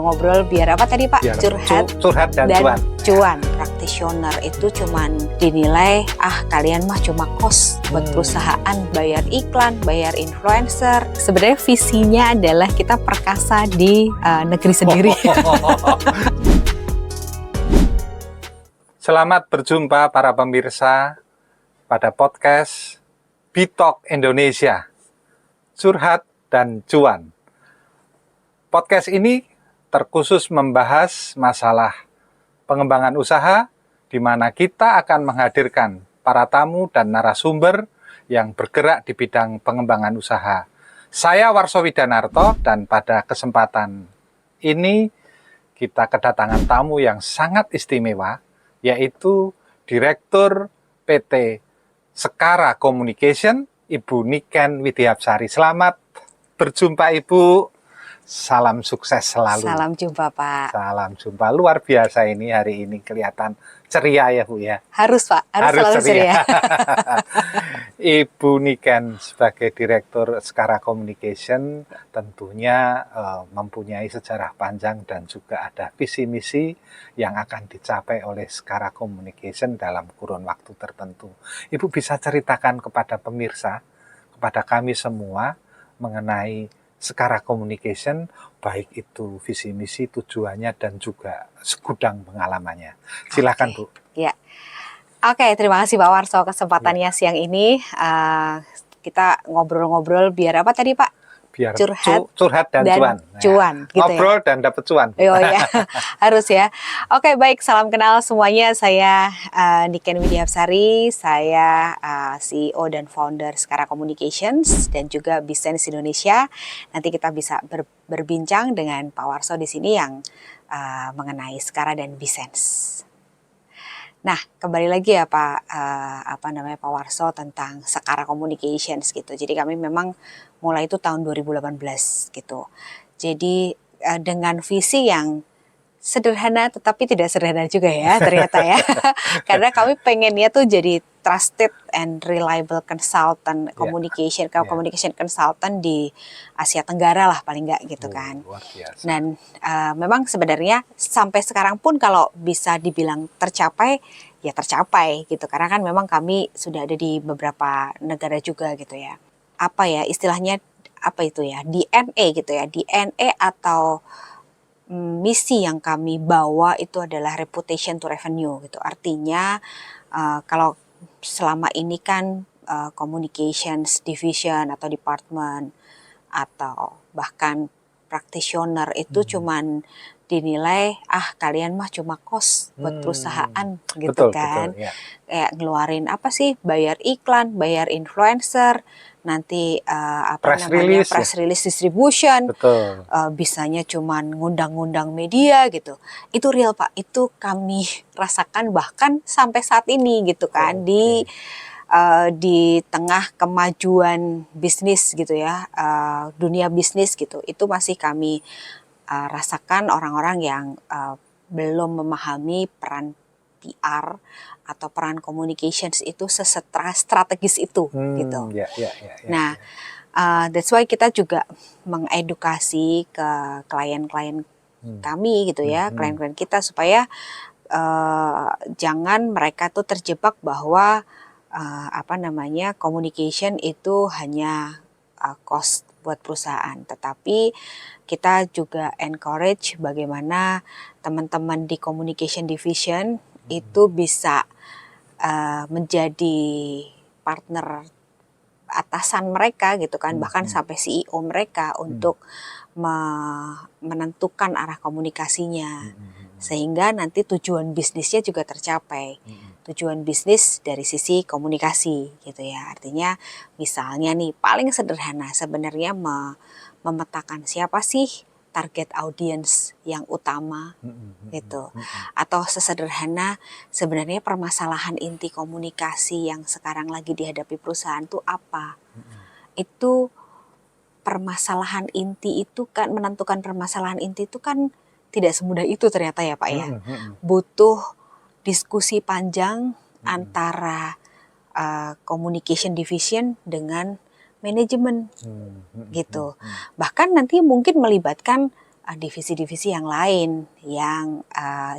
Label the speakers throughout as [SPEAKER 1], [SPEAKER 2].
[SPEAKER 1] Ngobrol biar apa tadi Pak?
[SPEAKER 2] Biar
[SPEAKER 1] Curhat
[SPEAKER 2] dan cuan.
[SPEAKER 1] cuan. Practitioner itu cuman dinilai, kalian mah cuma kos buat perusahaan, bayar iklan, bayar influencer. Sebenarnya visinya adalah kita perkasa di negeri sendiri.
[SPEAKER 2] Selamat berjumpa para pemirsa pada podcast Bitalk Indonesia, Curhat dan Cuan. Podcast ini terkhusus membahas masalah pengembangan usaha, di mana kita akan menghadirkan para tamu dan narasumber yang bergerak di bidang pengembangan usaha. Saya Warso Widanarto, dan pada kesempatan ini kita kedatangan tamu yang sangat istimewa, yaitu Direktur PT Sekara Communication, Ibu Niken Widiapsari. Selamat berjumpa Ibu. Salam sukses selalu.
[SPEAKER 1] Salam jumpa Pak.
[SPEAKER 2] Salam jumpa. Luar biasa ini hari ini, kelihatan ceria ya Bu ya.
[SPEAKER 1] Harus Pak, harus selalu ceria.
[SPEAKER 2] Ibu Niken sebagai Direktur Sekara Communication tentunya mempunyai sejarah panjang dan juga ada visi misi yang akan dicapai oleh Sekara Communication dalam kurun waktu tertentu. Ibu bisa ceritakan kepada pemirsa, kepada kami semua mengenai Sekara Communication, baik itu visi misi, tujuannya, dan juga segudang pengalamannya. Silakan Bu.
[SPEAKER 1] Ya. Oke, terima kasih Pak Warso kesempatannya siang ini. Kita ngobrol-ngobrol biar apa tadi Pak?
[SPEAKER 2] Biar
[SPEAKER 1] curhat
[SPEAKER 2] dan cuan.
[SPEAKER 1] Cuan, gitu
[SPEAKER 2] ngobrol
[SPEAKER 1] ya?
[SPEAKER 2] Dan dapat cuan.
[SPEAKER 1] Oh ya, harus ya. Oke, baik, salam kenal semuanya. Saya Niken Widiapsari, saya CEO dan founder Sekara Communications dan juga Bisens Indonesia. Nanti kita bisa berbincang dengan Pak Warso di sini yang mengenai Sekara dan Bisens. Nah, kembali lagi ya Pak Pak Warso tentang Sekara Communications gitu. Jadi kami memang mulai itu tahun 2018 gitu. Jadi dengan visi yang sederhana tetapi tidak sederhana juga ya ternyata ya. Karena kami pengennya tuh jadi trusted and reliable consultant communication consultant di Asia Tenggara lah paling nggak gitu kan.
[SPEAKER 2] Luar biasa.
[SPEAKER 1] Dan memang sebenarnya sampai sekarang pun kalau bisa dibilang tercapai ya tercapai gitu. Karena kan memang kami sudah ada di beberapa negara juga gitu ya. Apa ya istilahnya apa itu ya DNA gitu ya, DNA atau misi yang kami bawa itu adalah reputation to revenue gitu. Artinya kalau selama ini kan communications division atau department atau bahkan practitioner itu cuman dinilai kalian mah cuma kos buat perusahaan gitu kan.
[SPEAKER 2] Betul, ya.
[SPEAKER 1] Kayak ngeluarin apa sih, bayar iklan, bayar influencer, nanti press release distribution.
[SPEAKER 2] Betul.
[SPEAKER 1] Bisanya cuman ngundang-ngundang media gitu. Itu real Pak, itu kami rasakan bahkan sampai saat ini gitu kan. Di tengah kemajuan bisnis gitu ya, dunia bisnis gitu, itu masih kami rasakan orang-orang yang belum memahami peran PR atau peran communications itu strategis itu gitu. Nah, that's why kita juga mengedukasi ke klien-klien kami gitu ya, klien-klien kita supaya jangan mereka tuh terjebak bahwa communication itu hanya cost buat perusahaan, tetapi kita juga encourage bagaimana teman-teman di communication division itu bisa menjadi partner atasan mereka gitu kan, bahkan sampai CEO mereka untuk menentukan arah komunikasinya, sehingga nanti tujuan bisnisnya juga tercapai. Tujuan bisnis dari sisi komunikasi gitu ya. Artinya misalnya nih paling sederhana sebenarnya memetakan siapa sih target audience yang utama gitu. Atau sesederhana sebenarnya permasalahan inti komunikasi yang sekarang lagi dihadapi perusahaan itu apa. Itu permasalahan inti itu kan, menentukan permasalahan inti itu kan tidak semudah itu ternyata ya Pak ya. Butuh diskusi panjang antara communication division dengan manajemen gitu. Bahkan nanti mungkin melibatkan divisi-divisi yang lain yang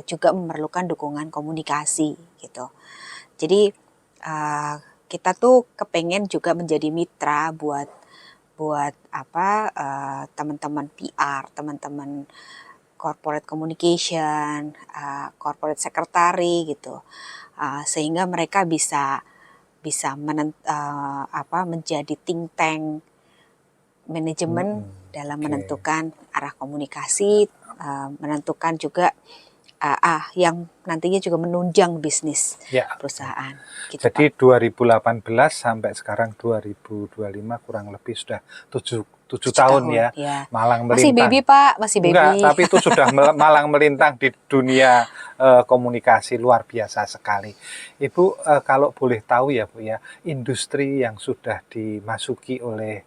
[SPEAKER 1] juga memerlukan dukungan komunikasi gitu. Jadi kita tuh kepengen juga menjadi mitra buat teman-teman PR, teman-teman corporate communication, corporate secretary gitu, sehingga mereka bisa menjadi think tank manajemen dalam menentukan arah komunikasi, menentukan juga yang nantinya juga menunjang bisnis perusahaan. Gitu,
[SPEAKER 2] Jadi
[SPEAKER 1] Pak.
[SPEAKER 2] 2018 sampai sekarang 2025 kurang lebih sudah 7 tahun ya, malang melintang.
[SPEAKER 1] Masih baby Pak, masih baby.
[SPEAKER 2] Enggak, tapi itu sudah malang melintang di dunia komunikasi, luar biasa sekali. Ibu kalau boleh tahu ya Bu ya, industri yang sudah dimasuki oleh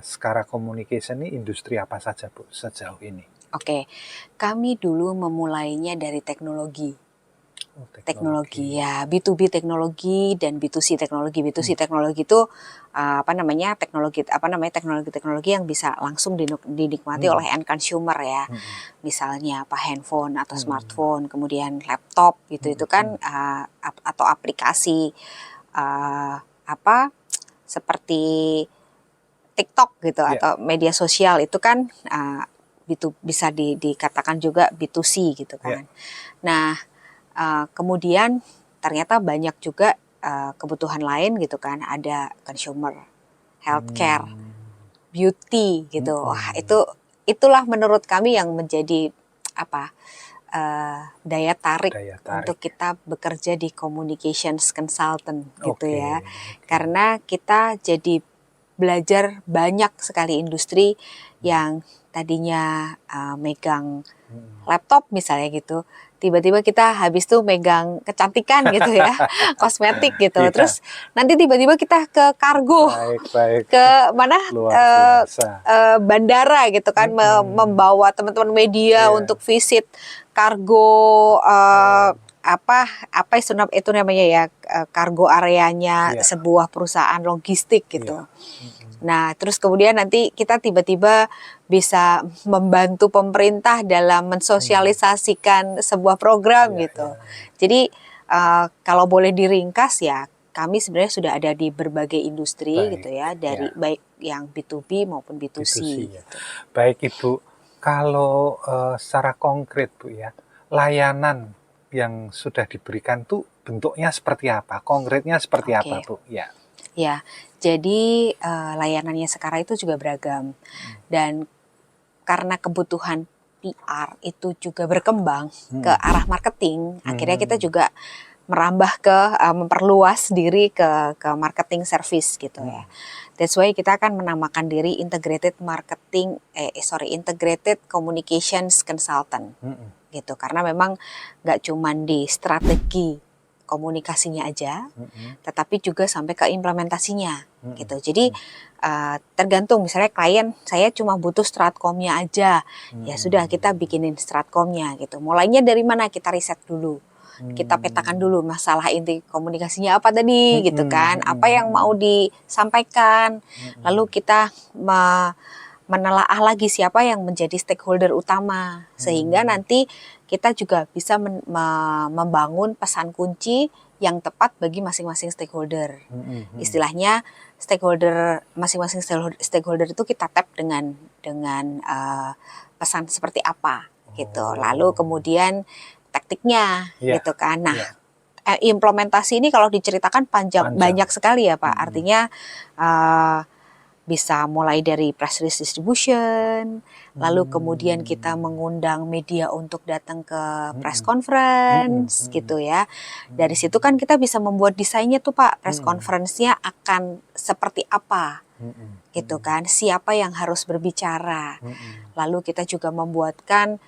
[SPEAKER 2] Skara Communication ini industri apa saja Bu sejauh ini?
[SPEAKER 1] Oke, kami dulu memulainya dari teknologi. Teknologi ya, B2B teknologi dan B2C teknologi. B2C teknologi itu teknologi yang bisa langsung dinikmati oleh end consumer ya. Misalnya handphone atau smartphone, kemudian laptop gitu, itu kan atau aplikasi seperti TikTok gitu atau media sosial itu kan bisa dikatakan juga B2C gitu kan. Nah, kemudian ternyata banyak juga kebutuhan lain gitu kan, ada consumer, healthcare, beauty gitu. Wah, itulah menurut kami yang menjadi daya tarik untuk kita bekerja di communications consultant gitu ya. Karena kita jadi belajar banyak sekali industri yang tadinya megang laptop misalnya gitu, tiba-tiba kita habis tuh megang kecantikan gitu ya, kosmetik gitu. Terus nanti tiba-tiba kita ke kargo, ke mana bandara gitu kan, membawa teman-teman media untuk visit kargo itu namanya ya, kargo areanya sebuah perusahaan logistik gitu. Nah, terus kemudian nanti kita tiba-tiba bisa membantu pemerintah dalam mensosialisasikan sebuah program gitu. Jadi kalau boleh diringkas ya, kami sebenarnya sudah ada di berbagai industri gitu ya, dari baik yang B2B maupun B2C. Gitu.
[SPEAKER 2] Baik Ibu, kalau secara konkret Bu ya, layanan yang sudah diberikan tuh bentuknya seperti apa? Konkretnya seperti apa Bu?
[SPEAKER 1] Ya, jadi layanannya sekarang itu juga beragam, dan karena kebutuhan PR itu juga berkembang ke arah marketing, akhirnya kita juga merambah ke memperluas diri ke marketing service gitu ya. That's why kita akan menamakan diri integrated communications consultant gitu, karena memang nggak cuma di strategi komunikasinya aja, tetapi juga sampai ke implementasinya gitu. Jadi tergantung, misalnya klien saya cuma butuh stratkomnya aja, ya sudah kita bikinin stratkomnya gitu. Mulainya dari mana, kita riset dulu, kita petakan dulu masalah inti komunikasinya apa tadi gitu kan, apa yang mau disampaikan, lalu kita menelaah lagi siapa yang menjadi stakeholder utama, sehingga nanti kita juga bisa membangun pesan kunci yang tepat bagi masing-masing stakeholder. Istilahnya masing-masing stakeholder itu kita tap dengan pesan seperti apa gitu. Lalu kemudian taktiknya gitu kan. Nah, implementasi ini kalau diceritakan banyak sekali ya Pak. Artinya bisa mulai dari press release distribution, lalu kemudian kita mengundang media untuk datang ke press conference gitu ya. Dari situ kan kita bisa membuat desainnya tuh Pak, press conference-nya akan seperti apa gitu kan, siapa yang harus berbicara. Lalu kita juga membuatkan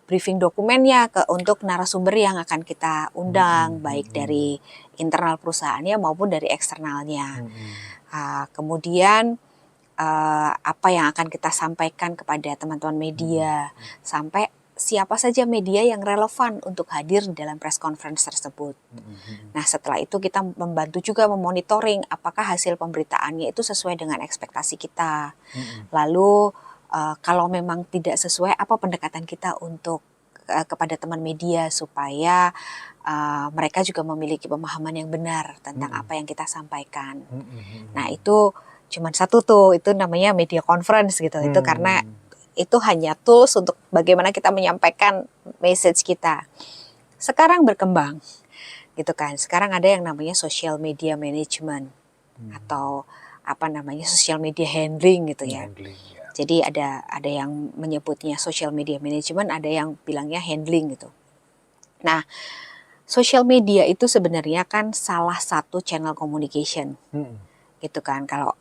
[SPEAKER 1] briefing dokumennya untuk narasumber yang akan kita undang, baik dari internal perusahaannya maupun dari eksternalnya. Kemudian apa yang akan kita sampaikan kepada teman-teman media, sampai siapa saja media yang relevan untuk hadir dalam press conference tersebut. Nah, setelah itu kita membantu juga memonitoring apakah hasil pemberitaannya itu sesuai dengan ekspektasi kita. Lalu kalau memang tidak sesuai, apa pendekatan kita untuk kepada teman media supaya mereka juga memiliki pemahaman yang benar tentang apa yang kita sampaikan. Nah itu cuman satu tuh, itu namanya media conference gitu. Itu karena itu hanya tools untuk bagaimana kita menyampaikan message kita. Sekarang berkembang gitu kan. Sekarang ada yang namanya social media management atau apa namanya social media handling gitu ya. Jadi ada yang menyebutnya social media management, ada yang bilangnya handling gitu. Nah, social media itu sebenarnya kan salah satu channel communication, gitu kan. Kalau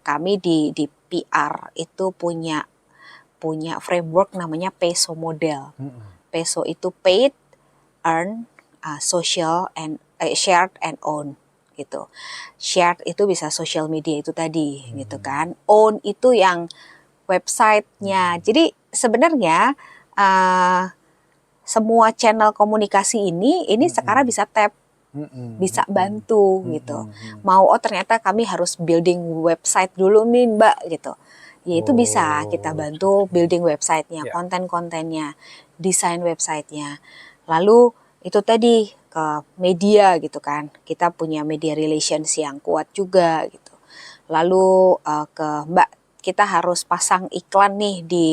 [SPEAKER 1] kami di PR itu punya framework namanya PESO model. PESO itu paid, earn, social, and shared and own gitu. Shared itu bisa social media itu tadi, gitu kan. Own itu yang websitenya. Jadi sebenarnya semua channel komunikasi ini sekarang bisa tap, bisa bantu gitu. Mau ternyata kami harus building website dulu nih Mbak gitu. Ya itu bisa kita bantu building websitenya, konten-kontennya, desain websitenya. Lalu itu tadi ke media gitu kan. Kita punya media relations yang kuat juga gitu. Lalu ke Mbak, kita harus pasang iklan nih di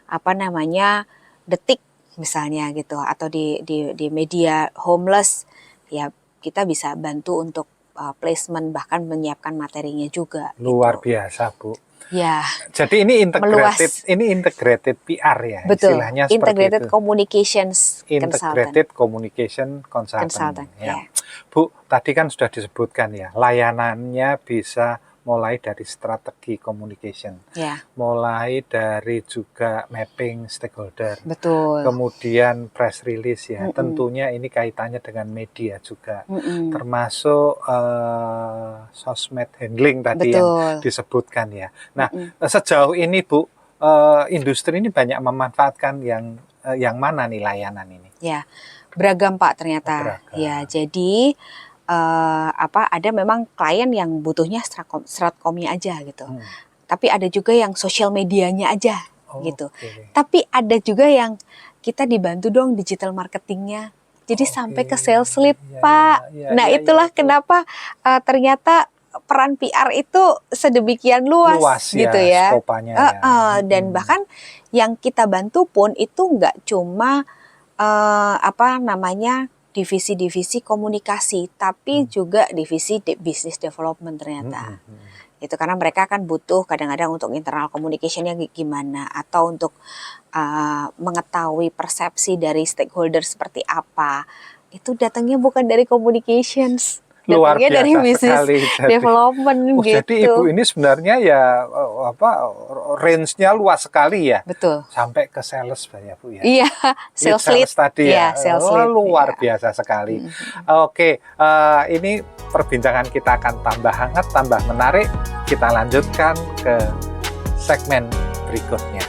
[SPEAKER 1] apa namanya Detik misalnya gitu, atau di media homeless ya, kita bisa bantu untuk placement, bahkan menyiapkan materinya juga.
[SPEAKER 2] Luar
[SPEAKER 1] gitu.
[SPEAKER 2] biasa Bu.
[SPEAKER 1] Ya.
[SPEAKER 2] Jadi ini integrated,
[SPEAKER 1] meluas.
[SPEAKER 2] ini integrated PR ya,
[SPEAKER 1] Betul.
[SPEAKER 2] istilahnya
[SPEAKER 1] Integrated
[SPEAKER 2] seperti itu.
[SPEAKER 1] Communications
[SPEAKER 2] Integrated Communication Consultant. Ya. Bu, tadi kan sudah disebutkan ya, layanannya bisa mulai dari strategi communication, mulai dari juga mapping stakeholder,
[SPEAKER 1] betul,
[SPEAKER 2] kemudian press release ya, tentunya ini kaitannya dengan media juga, termasuk sosmed handling tadi betul, yang disebutkan ya. Nah, sejauh ini Bu, industri ini banyak memanfaatkan yang mana nih layanan ini? Ya,
[SPEAKER 1] beragam Pak ternyata. Beragam. Ya, jadi ada memang klien yang butuhnya stratkomnya aja gitu. Tapi ada juga yang sosial medianya aja gitu. Tapi ada juga yang kita dibantu dong digital marketingnya. Jadi sampai ke sales lead Pak. Nah itulah kenapa ternyata peran PR itu sedemikian luas gitu ya.
[SPEAKER 2] Skopanya
[SPEAKER 1] dan bahkan yang kita bantu pun itu nggak cuma divisi-divisi komunikasi, tapi juga divisi business development ternyata. Itu karena mereka kan butuh kadang-kadang untuk internal communication-nya gimana, atau untuk mengetahui persepsi dari stakeholder seperti apa. Itu datangnya bukan dari communications,
[SPEAKER 2] luar biasa
[SPEAKER 1] dari business development gitu.
[SPEAKER 2] Jadi Ibu ini sebenarnya ya range-nya luas sekali ya.
[SPEAKER 1] Betul.
[SPEAKER 2] Sampai ke sales ya Bu ya.
[SPEAKER 1] Iya, sales lead
[SPEAKER 2] tadi ya.
[SPEAKER 1] Sales lead.
[SPEAKER 2] Luar biasa sekali. Oke, ini perbincangan kita akan tambah hangat, tambah menarik. Kita lanjutkan ke segmen berikutnya.